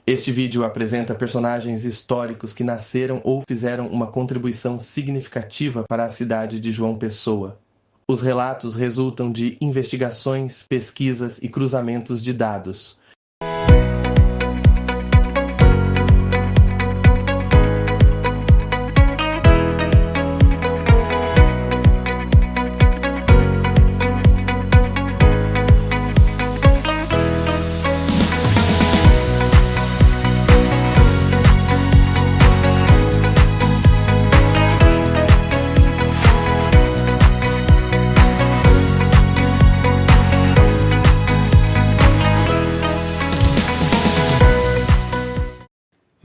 Este vídeo apresenta personagens históricos que nasceram ou fizeram uma contribuição significativa para a cidade de João Pessoa. Os relatos resultam de investigações, pesquisas e cruzamentos de dados.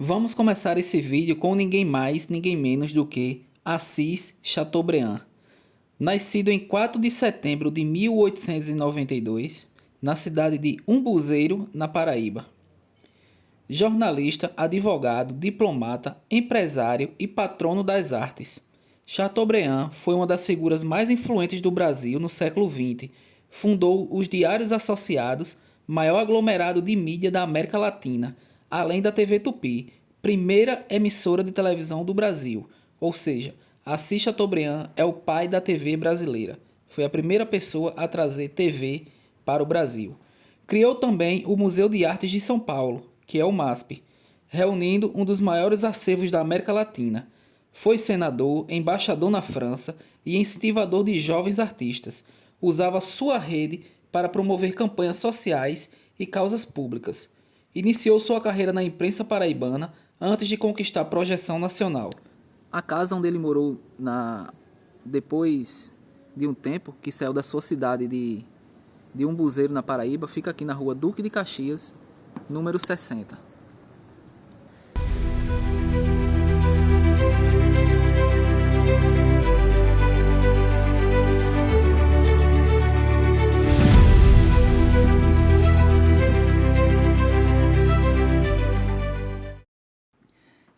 Vamos começar esse vídeo com ninguém mais, ninguém menos do que Assis Chateaubriand. Nascido em 4 de setembro de 1892, na cidade de Umbuzeiro, na Paraíba. Jornalista, advogado, diplomata, empresário e patrono das artes. Chateaubriand foi uma das figuras mais influentes do Brasil no século XX. Fundou os Diários Associados, maior aglomerado de mídia da América Latina, além da TV Tupi, primeira emissora de televisão do Brasil. Ou seja, Assis Chateaubriand é o pai da TV brasileira. Foi a primeira pessoa a trazer TV para o Brasil. Criou também o Museu de Artes de São Paulo, que é o MASP, reunindo um dos maiores acervos da América Latina. Foi senador, embaixador na França e incentivador de jovens artistas. Usava sua rede para promover campanhas sociais e causas públicas. Iniciou sua carreira na imprensa paraibana antes de conquistar projeção nacional. A casa onde ele morou depois de um tempo, que saiu da sua cidade de Umbuzeiro, na Paraíba, fica aqui na rua Duque de Caxias, número 60.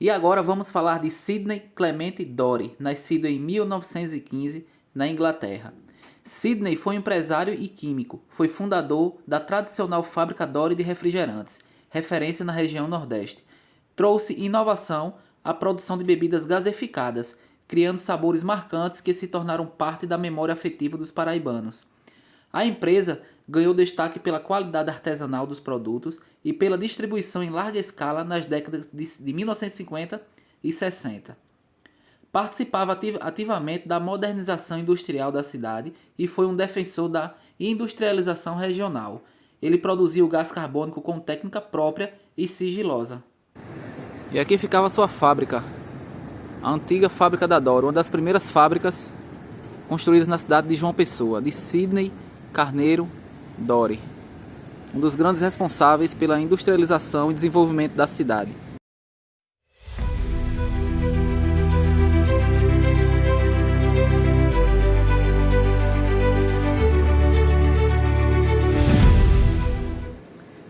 E agora vamos falar de Sidney Clement Dory, nascido em 1915 na Inglaterra. Sidney foi empresário e químico, foi fundador da tradicional fábrica Dory de refrigerantes, referência na região Nordeste. Trouxe inovação à produção de bebidas gaseificadas, criando sabores marcantes que se tornaram parte da memória afetiva dos paraibanos. A empresa ganhou destaque pela qualidade artesanal dos produtos e pela distribuição em larga escala nas décadas de 1950 e 60. Participava ativamente da modernização industrial da cidade e foi um defensor da industrialização regional. Ele produzia o gás carbônico com técnica própria e sigilosa. E aqui ficava sua fábrica, a antiga fábrica da Dory, uma das primeiras fábricas construídas na cidade de João Pessoa, de Sidney Carneiro Dory, um dos grandes responsáveis pela industrialização e desenvolvimento da cidade.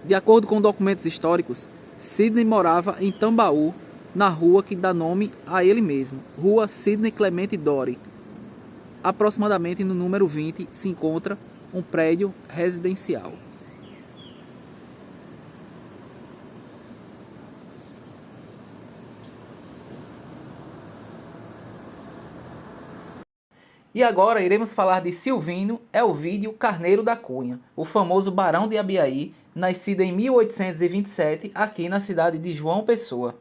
De acordo com documentos históricos, Sidney morava em Tambaú, na rua que dá nome a ele mesmo, Rua Sidney Clement Dory. Aproximadamente no número 20 se encontra um prédio residencial. E agora iremos falar de Silvino Elvídio Carneiro da Cunha, o famoso Barão de Abiaí, nascido em 1827 aqui na cidade de João Pessoa.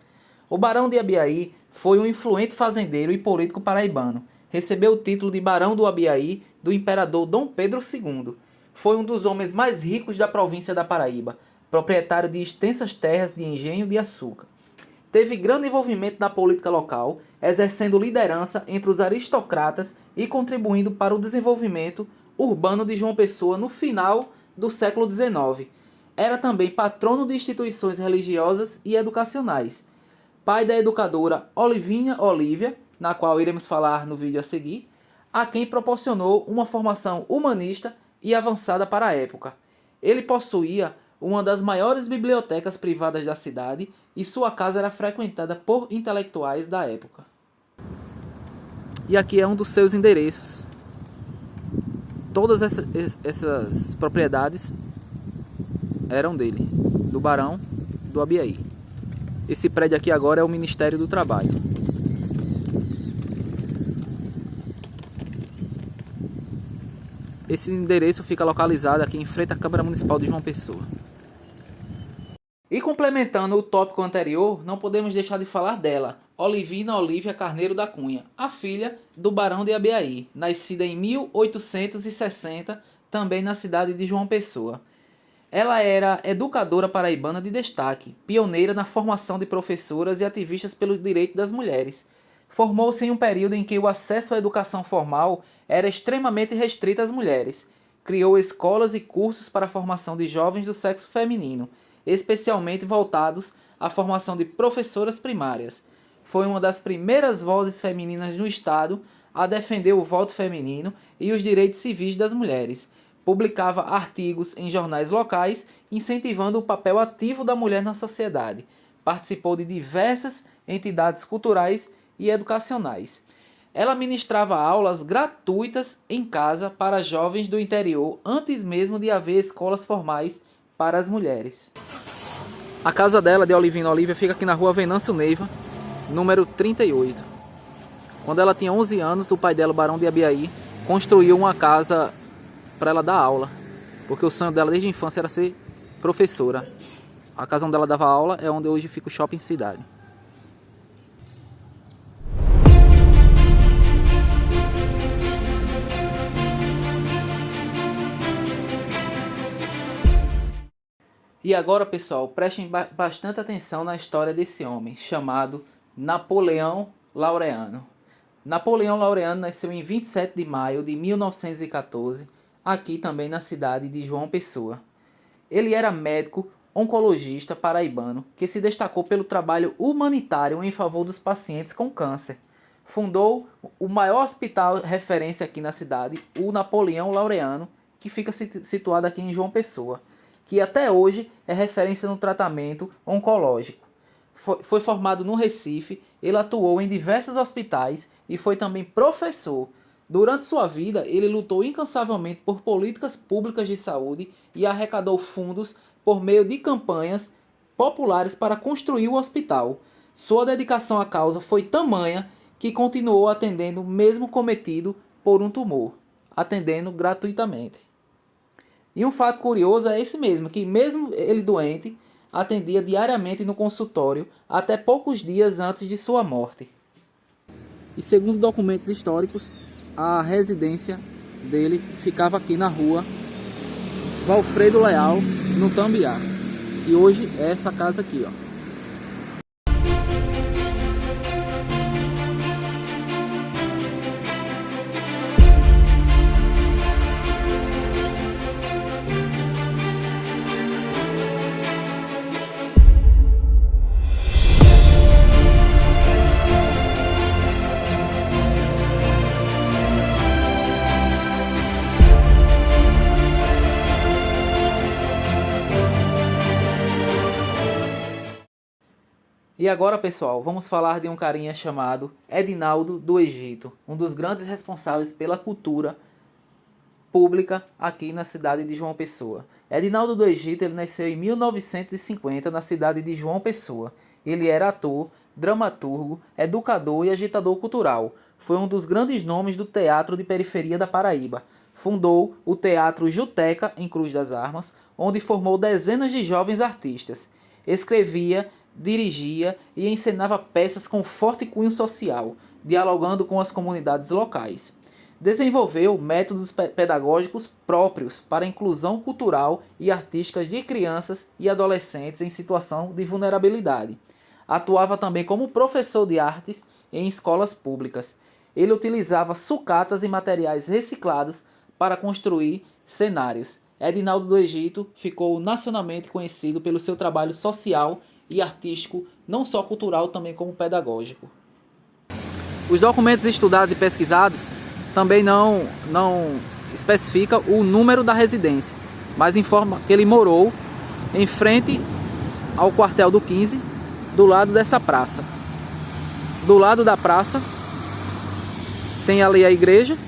O Barão de Abiaí foi um influente fazendeiro e político paraibano. Recebeu o título de Barão do Abiaí do imperador Dom Pedro II. Foi um dos homens mais ricos da província da Paraíba, proprietário de extensas terras de engenho de açúcar. Teve grande envolvimento na política local, exercendo liderança entre os aristocratas e contribuindo para o desenvolvimento urbano de João Pessoa no final do século XIX. Era também patrono de instituições religiosas e educacionais. Pai da educadora Olivinha Olívia, na qual iremos falar no vídeo a seguir, a quem proporcionou uma formação humanista e avançada para a época. Ele possuía uma das maiores bibliotecas privadas da cidade e sua casa era frequentada por intelectuais da época. E aqui é um dos seus endereços. Todas essas propriedades eram dele, do Barão do Abiaí. Esse prédio aqui agora é o Ministério do Trabalho. Esse endereço fica localizado aqui em frente à Câmara Municipal de João Pessoa. E complementando o tópico anterior, não podemos deixar de falar dela, Olivina Olívia Carneiro da Cunha, a filha do Barão de Abiaí, nascida em 1860, também na cidade de João Pessoa. Ela era educadora paraibana de destaque, pioneira na formação de professoras e ativistas pelo direito das mulheres. Formou-se em um período em que o acesso à educação formal era extremamente restrito às mulheres. Criou escolas e cursos para a formação de jovens do sexo feminino, especialmente voltados à formação de professoras primárias. Foi uma das primeiras vozes femininas no Estado a defender o voto feminino e os direitos civis das mulheres. Publicava artigos em jornais locais, incentivando o papel ativo da mulher na sociedade. Participou de diversas entidades culturais e educacionais. Ela ministrava aulas gratuitas em casa para jovens do interior, antes mesmo de haver escolas formais para as mulheres. A casa dela, de Olivina Olívia, fica aqui na rua Venâncio Neiva, número 38. Quando ela tinha 11 anos, o pai dela, o Barão de Abiaí, construiu uma casa para ela dar aula, porque o sonho dela desde a infância era ser professora. A casa onde ela dava aula é onde hoje fica o Shopping Cidade. E agora, pessoal, prestem bastante atenção na história desse homem, chamado Napoleão Laureano. Napoleão Laureano nasceu em 27 de maio de 1914, aqui também na cidade de João Pessoa. Ele era médico oncologista paraibano que se destacou pelo trabalho humanitário em favor dos pacientes com câncer. Fundou o maior hospital referência aqui na cidade, o Napoleão Laureano, que fica situado aqui em João Pessoa, que até hoje é referência no tratamento oncológico. Foi formado no Recife, ele atuou em diversos hospitais e foi também professor. Durante sua vida, ele lutou incansavelmente por políticas públicas de saúde e arrecadou fundos por meio de campanhas populares para construir o hospital. Sua dedicação à causa foi tamanha que continuou atendendo mesmo cometido por um tumor, atendendo gratuitamente. E um fato curioso é esse mesmo, que mesmo ele doente, atendia diariamente no consultório até poucos dias antes de sua morte. E segundo documentos históricos, a residência dele ficava aqui na rua Valfredo Leal, no Tambiá. E hoje é essa casa aqui, ó. E agora, pessoal, vamos falar de um carinha chamado Edinaldo do Egito, um dos grandes responsáveis pela cultura pública aqui na cidade de João Pessoa. Edinaldo do Egito, ele nasceu em 1950 na cidade de João Pessoa. Ele era ator, dramaturgo, educador e agitador cultural. Foi um dos grandes nomes do teatro de periferia da Paraíba. Fundou o Teatro Juteca, em Cruz das Armas, onde formou dezenas de jovens artistas. Escrevia, dirigia e encenava peças com forte cunho social, dialogando com as comunidades locais. Desenvolveu métodos pedagógicos próprios para a inclusão cultural e artística de crianças e adolescentes em situação de vulnerabilidade. Atuava também como professor de artes em escolas públicas. Ele utilizava sucatas e materiais reciclados para construir cenários. Edinaldo do Egito ficou nacionalmente conhecido pelo seu trabalho social e artístico, não só cultural, também como pedagógico. Os documentos estudados e pesquisados também não especificam o número da residência, mas informa que ele morou em frente ao quartel do 15, do lado dessa praça. Do lado da praça tem ali a igreja,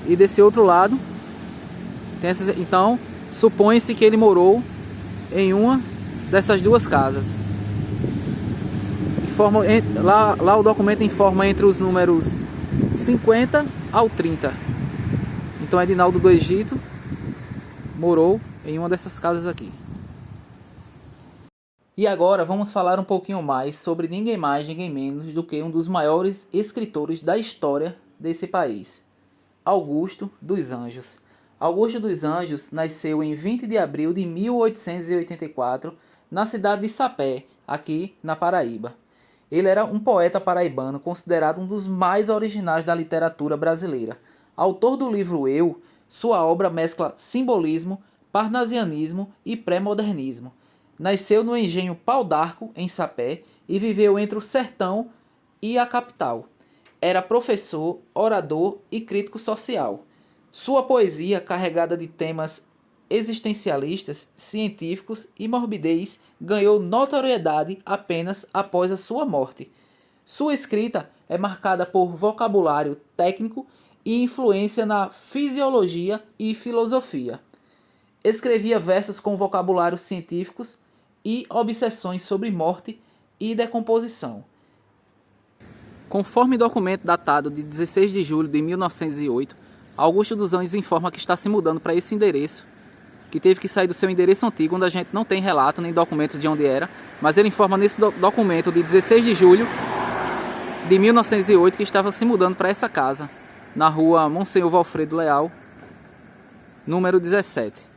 e desse outro lado tem essas, então supõe-se que ele morou em uma dessas duas casas. Lá o documento informa entre os números 50 ao 30. Então Edinaldo do Egito morou em uma dessas casas aqui. E agora vamos falar um pouquinho mais sobre ninguém mais, ninguém menos do que um dos maiores escritores da história desse país, Augusto dos Anjos. Augusto dos Anjos nasceu em 20 de abril de 1884 na cidade de Sapé, aqui na Paraíba. Ele era um poeta paraibano considerado um dos mais originais da literatura brasileira. Autor do livro Eu, sua obra mescla simbolismo, parnasianismo e pré-modernismo. Nasceu no engenho Pau d'Arco, em Sapé, e viveu entre o sertão e a capital. Era professor, orador e crítico social. Sua poesia, carregada de temas existencialistas, científicos e morbidez, ganhou notoriedade apenas após a sua morte. Sua escrita é marcada por vocabulário técnico e influência na fisiologia e filosofia. Escrevia versos com vocabulários científicos e obsessões sobre morte e decomposição. Conforme documento datado de 16 de julho de 1908, Augusto dos Anjos informa que está se mudando para esse endereço, que teve que sair do seu endereço antigo, onde a gente não tem relato nem documento de onde era, mas ele informa nesse documento de 16 de julho de 1908 que estava se mudando para essa casa, na rua Monsenhor Valfredo Leal, número 17.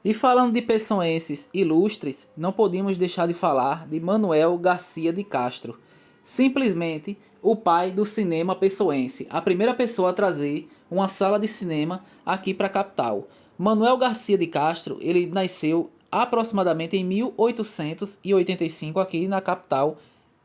E falando de pessoenses ilustres, não podíamos deixar de falar de Manuel Garcia de Castro, simplesmente o pai do cinema pessoense, a primeira pessoa a trazer uma sala de cinema aqui para a capital. Manuel Garcia de Castro, ele nasceu aproximadamente em 1885 aqui na capital,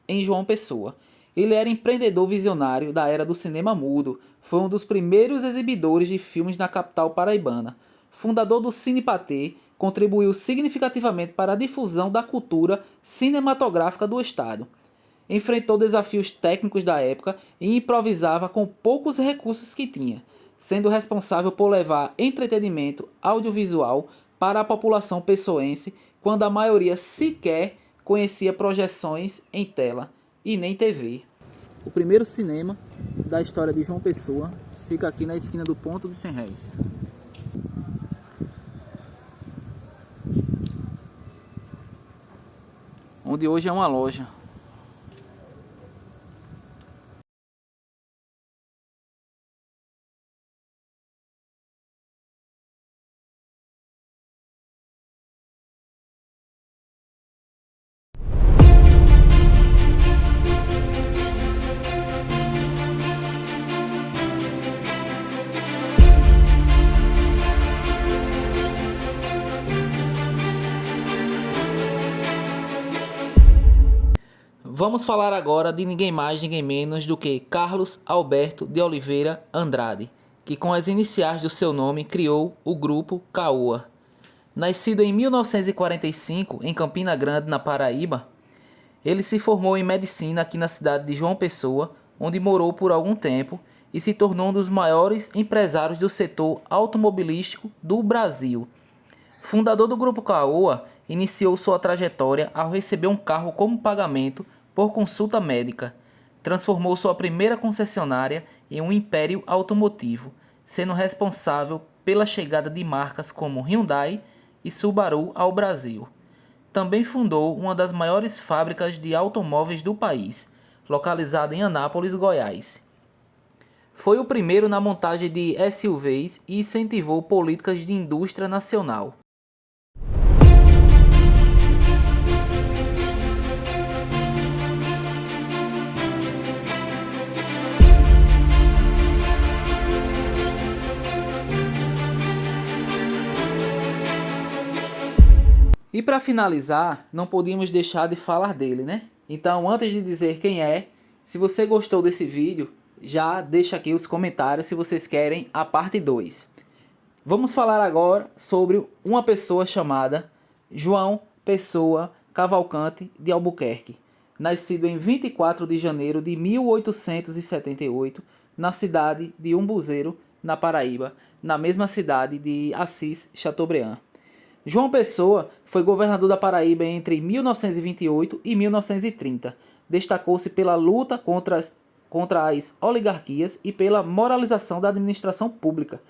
em João Pessoa. Ele era empreendedor visionário da era do cinema mudo, foi um dos primeiros exibidores de filmes na capital paraibana. Fundador do Cine Patê, contribuiu significativamente para a difusão da cultura cinematográfica do estado. Enfrentou desafios técnicos da época e improvisava com poucos recursos que tinha, sendo responsável por levar entretenimento audiovisual para a população pessoense, quando a maioria sequer conhecia projeções em tela e nem TV. O primeiro cinema da história de João Pessoa fica aqui na esquina do Ponto de 100 Réis. Onde hoje é uma loja. Vamos falar agora de ninguém mais, ninguém menos do que Carlos Alberto de Oliveira Andrade, que com as iniciais do seu nome criou o grupo Caoa. Nascido em 1945 em Campina Grande, na Paraíba, ele se formou em medicina aqui na cidade de João Pessoa, onde morou por algum tempo e se tornou um dos maiores empresários do setor automobilístico do Brasil. Fundador do grupo Caoa, iniciou sua trajetória ao receber um carro como pagamento por consulta médica. Transformou sua primeira concessionária em um império automotivo, sendo responsável pela chegada de marcas como Hyundai e Subaru ao Brasil. Também fundou uma das maiores fábricas de automóveis do país, localizada em Anápolis, Goiás. Foi o primeiro na montagem de SUVs e incentivou políticas de indústria nacional. E para finalizar, não podíamos deixar de falar dele, né? Então, antes de dizer quem é, se você gostou desse vídeo, já deixa aqui os comentários se vocês querem a parte 2. Vamos falar agora sobre uma pessoa chamada João Pessoa Cavalcante de Albuquerque, nascido em 24 de janeiro de 1878, na cidade de Umbuzeiro, na Paraíba, na mesma cidade de Assis Chateaubriand. João Pessoa foi governador da Paraíba entre 1928 e 1930. Destacou-se pela luta contra as oligarquias e pela moralização da administração pública.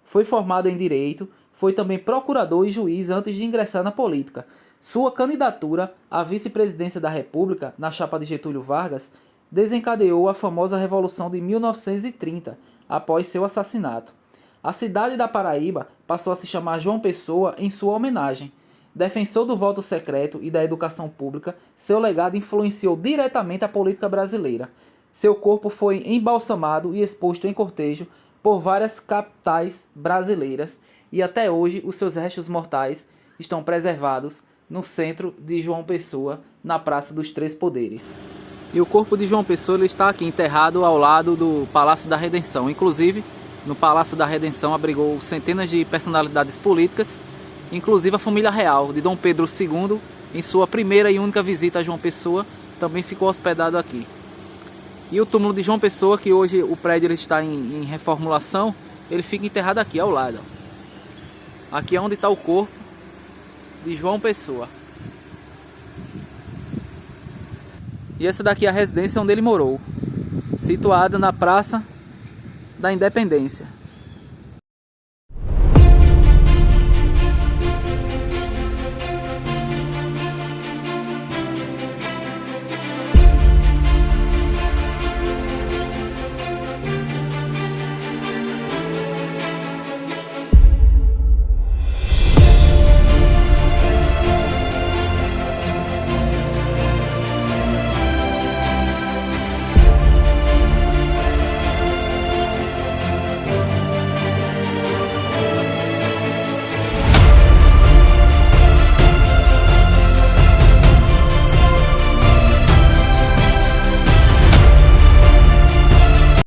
Foi formado em Direito, foi também procurador e juiz antes de ingressar na política. Sua candidatura à vice-presidência da República, na chapa de Getúlio Vargas, desencadeou a famosa Revolução de 1930, após seu assassinato. A cidade da Paraíba passou a se chamar João Pessoa em sua homenagem. Defensor do voto secreto e da educação pública, seu legado influenciou diretamente a política brasileira. Seu corpo foi embalsamado e exposto em cortejo por várias capitais brasileiras e até hoje os seus restos mortais estão preservados no centro de João Pessoa, na Praça dos Três Poderes. E o corpo de João Pessoa ele está aqui enterrado ao lado do Palácio da Redenção. Inclusive, no Palácio da Redenção abrigou centenas de personalidades políticas, inclusive a família real de Dom Pedro II, em sua primeira e única visita a João Pessoa, também ficou hospedado aqui. E o túmulo de João Pessoa, que hoje o prédio ele está em reformulação, ele fica enterrado aqui ao lado. Aqui é onde está o corpo de João Pessoa. E essa daqui é a residência onde ele morou, situada na Praça da Independência.